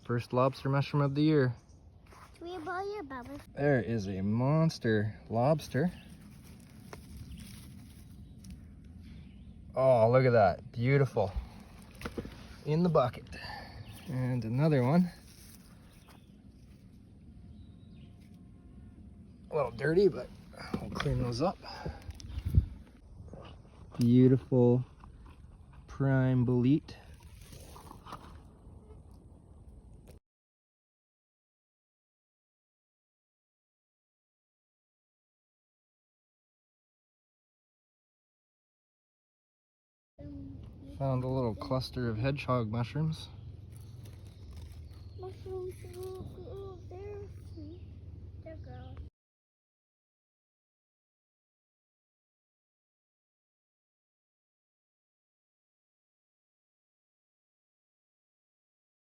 First lobster mushroom of the year. Three about your bubbles. There is a monster lobster. Oh, look at that. Beautiful. In the bucket. And another one. A little dirty, but we'll clean those up. Beautiful prime bolete. Found a little cluster of hedgehog mushrooms. Mushrooms, oh, there. There, girl.